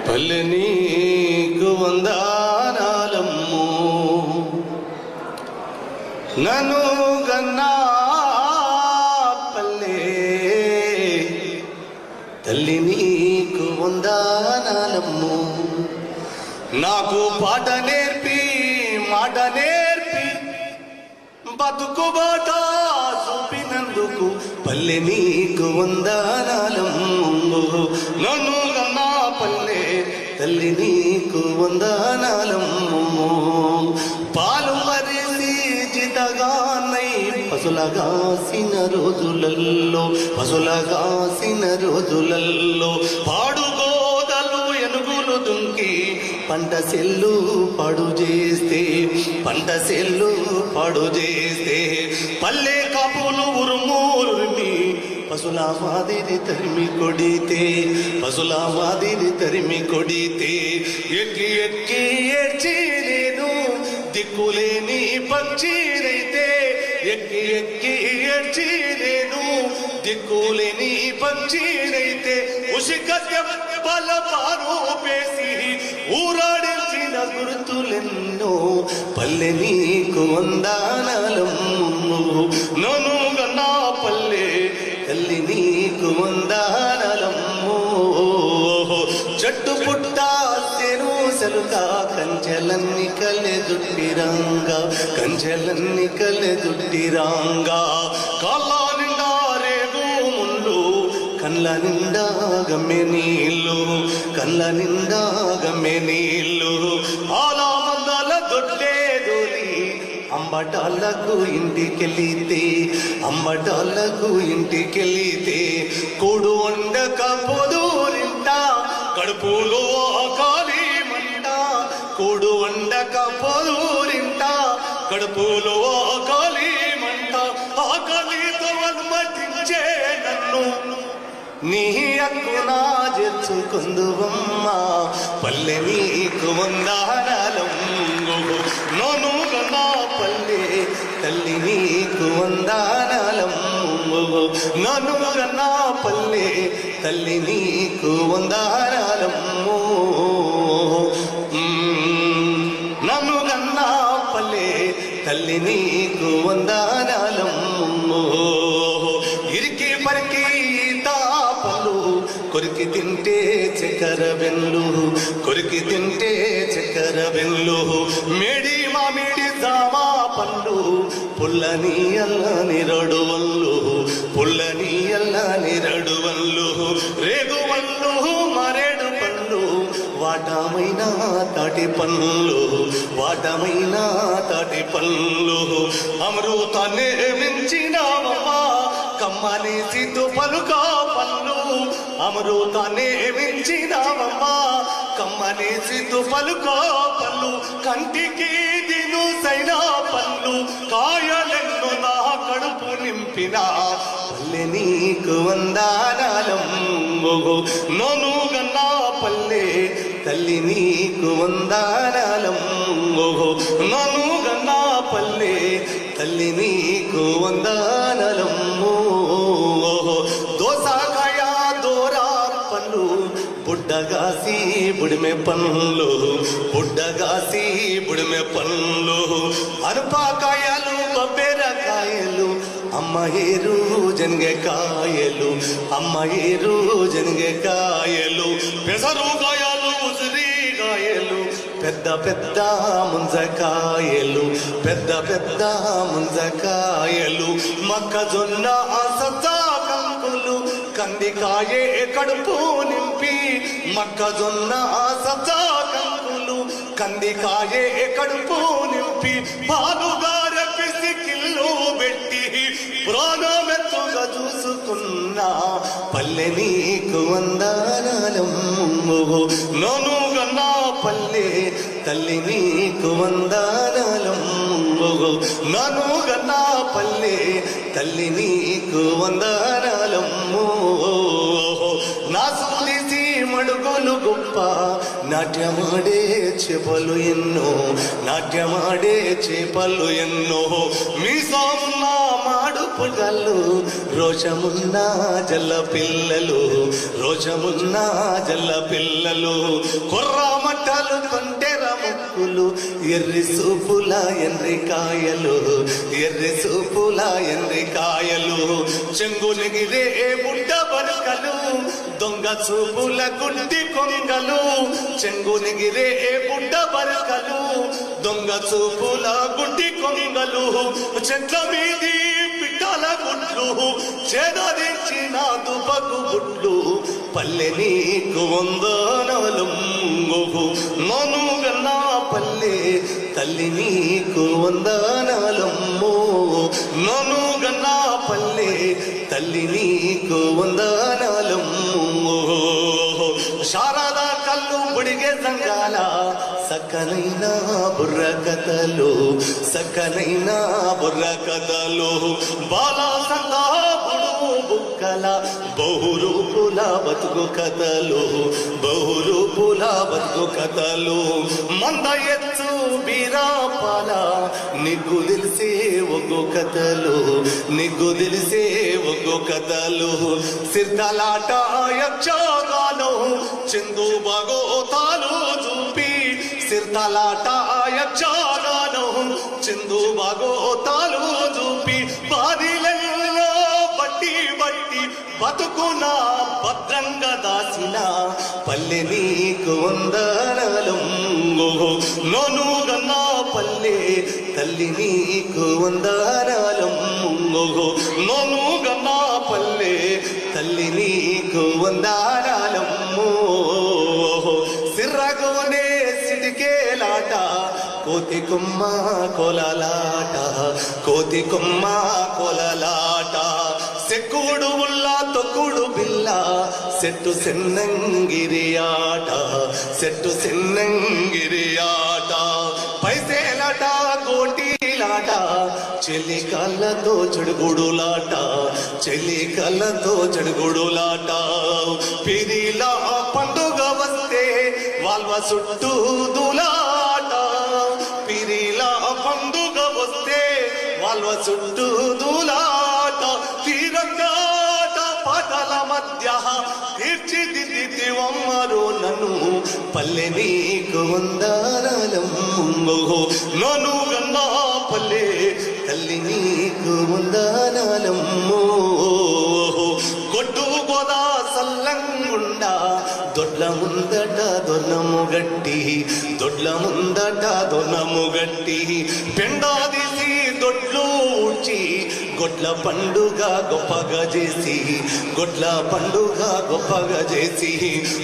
పల్లె నీకు వందనాలమ్ము నన్ను గన్నా పల్లె తల్లి నీకు వందనాలమ్ము నాకు పాట నేర్పి మాట నేర్పి బతుకు బాట చూపినందుకు పల్లె నీకు వందనాలమ్ము నన్ను గన్నా పల్లె తల్లి నీకు వందనాలమ్ము పాలు మరిసి జితగానై పసులగాసిన రోజులల్లో పాడుగోదలు ఎనుగులు దుంకి పంట సెల్లు పాడు చేస్తే పల్లె కాపులు ఉరుమూరుమి పసుల మాదిరి తరిమి కొడితే ఎక్కి ఏడ్చి నేను దిక్కులేని పక్షినైతే ఎక్కి ఏడ్చి నేను దిక్కులేని పక్షినైతే ఉసిగత్యం బలపారు పేసి ఊరాడించిన గుర్తులెన్నో పల్లె నీకు వందనాలమ్ము నన్ను గన్నా పల్లె తల్లి నీకు వందనాలమ్ము చెట్టు పుట్ట తెను సెలుక కంచెలన్నీ కల్లె దుట్టిరాంగా కాళ్ళ నిండా రేగు ముళ్ళు కళ్ళ నిండా గమ్మె నీళ్ళు ఆలా మందల దొడ్డే దోలి అంబటాలకు ఇంటికెళ్ళితే కూడు వండక పొదూరింట కడుపులో ఆకలి మంట కూడు వండక పొదూరింట కడుపులో ఆకలి మంట ఆకలితో అనుమతించే నన్ను నీ అక్కున చేర్చుకుందువమ్మా పల్లె నీకు వందనాలమ్ము నన్ను గన్నా పల్లె తల్లి నీకు వందనాలమ్ము నన్ను గన్నా పల్లె తల్లి నీకు వందనాలమ్ము నన్ను గన్నా పల్లె తల్లి నీకు వందనాలమ్ము ఇరికి పరికి కొరికి తింటే చక్కెర బెల్లు మేడి మామిడి జామా పండు పుల్లని అల్లని రడువల్లు రేగువల్లు మరేడు పండ్లు వాటమైన తాటి పళ్ళు అమృతాన్ని మించినావమ్మా కమ్మని సిద్ధు పలుకా పళ్ళు అమృతాన్ని మించినావమ్మా కమ్మని సిద్ధు పలుకా పళ్ళు కంటికి దినుసైన పళ్ళు కాయలెన్ను నా కడుపు నింపిన పల్లె నీకు వందనాలమ్ము నన్ను గన్నా పల్లె తల్లి నీకు వందనాలమ్ము నన్ను గన్నా పల్లె తల్లి నీకు వందనాలమ్ము దోసకాయ దోరా పళ్ళు బుడ్డగాసి బుడిమె పళ్ళు అనుపాకాయలు బొబ్బెరకాయలు అమ్మ ఏరు జనగకాయలు పెసరుకాయలు ఉసిరికాయలు పెద్ద ముంజకాయలు మొక్కజొన్న సజ్జా కంకులు కందికాయే కడుపు నింపి మొక్కజొన్న సజ్జా కంకులు కందికాయే కడుపు నింపి పాలుగార పిసికిల్లు పెట్టి ప్రాణమెత్తుగా చూసుకున్నా పల్లె నీకు వందనాలమ్ము నన్ను గన్నా పల్లె తల్లి నీకు వందనాలమ్ము నన్ను గన్నా పల్లె తల్లి నీకు వందనాలమ్ము నా సులిసి మడుగులు గొప్ప నాట్యమాడే చేపలు ఎన్నో నాట్యమాడే చేపలు ఎన్నో మీసమున్న మాడుపు గల్లు రోషమున్న జల్ల పిల్లలు రోషమున్న జల్ల పిల్లలు కొర్రమట్టలు కొంటెర ముక్కులు ఎర్రి సూపుల ఎండ్రికాయలు ఎర్రి సూపుల ఎండ్రికాయలు చెంగునిగిరే బుడ్డ బరకలు దొంగ చూపుల గుడ్డి కొంగలు చెంగునిగిరే బుడ్డ బరకలు దొంగ చూపుల గుడ్డి కొంగలు చెట్ల మీది పిట్టల గుడ్లు చేదరించిన దుబకు గుడ్లు పల్లె నీకు వందనలు నోనుగన్నా పల్లె తల్లి నీకు వందనాలమ్మో నోనుగన్నా పల్లె తల్లి నీకు వందనాలమ్మో శారద కళ్ళు బుడిగే సంగాల సక్కనైన బుర్ర కథలు సక్కనైన బుర్ర కథలు బాల సంగా బుడుగు బుక్కల బహురూపుల బతుకు కథలు బహురూపుల బతుకు కథలు మంద ఎత్తు బీరాపాల నీకు తెలిసే ఒగ్గు కథలు నీకు తెలిసే ఒగ్గు కథలు సిద్ధలాట యక్షగాలు చందు భగోతాలు చూపి సిద్ధలాట యక్షగాలు చందు భగోతాలు చూపి బాదిలలో బట్టి బట్టి బతుకున భద్రంగా దాసిన పల్లె నీకు వందనాలమ్మో నోనుగన్నా పల్లె తల్లి నీకు వందనాలమ్మో నోనుగన్నా పల్లె తల్లి నీకు వందనాలమ్మో సిర్రగోనే సిటికేలాట కోతి కొమ్మ కొలలాట కోతి కొమ్మ కొలలాట సెక్కుడు ఉల్ల తొక్కుడు బిల్ల సెట్టు సెన్నంగిరి ఆట సెట్టు సెన్నంగిరి ఆట పైసేలాట గోటీలాట చెల్లి కళ్ళతో చెడుగుడులాట చెల్లి కళ్ళతో చెడుగుడులాట పిరిలా పండుగ వస్తే వాళ్ళ చుట్టూ దులాట పిరిలా పండుగ వస్తే వాళ్ళ చుట్టూ దులాట తీరంగాట పాటల మధ్య తీర్చిదిద్దివమ్మరు నన్ను పల్లె నీకు వందనాలమ్మో నోనుగన్నా పల్లె తల్లి నీకు వందనాలమ్మో కొట్టు గోదా సల్లంగుండా దొడ్ల ముందట దొన్నము గట్టి దొడ్ల ముందట దొన్నము గట్టి పెండాదిసి దొడ్లు ఊడ్చి గొడ్ల పండుగ గొప్పగా చేసి గొడ్ల పండుగ గొప్పగా చేసి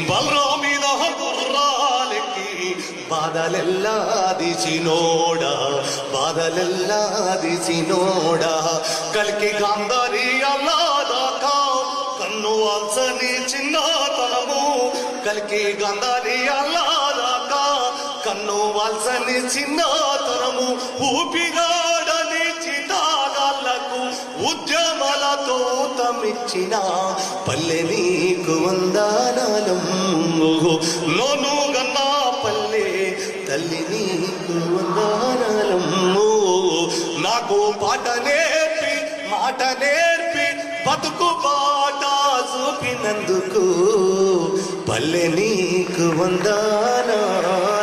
బలరామిన గుర్రాలెక్కి బాధలెల్లా దిచినోడా బాధలెల్లా దిచినోడా కలికి గాంధారి అల్లాదాకా కన్ను వాల్సని చిన్నతనము కలికి గాంధారి అల్లాదాకా కన్ను వాల్సని చిన్నతనము ఊపిరాడని చితాగాళ్లకు ఉద్యమాలతో తమిచ్చిన పల్లె నీకు వందనాలమ్మో నోనుగన్నా పల్లె తల్లి నీకు వందనాలమ్మో నాకు పాట నేర్పి మాట నేర్పి బతుకు పాట చూపినందుకు పల్లె నీకు వందనాలు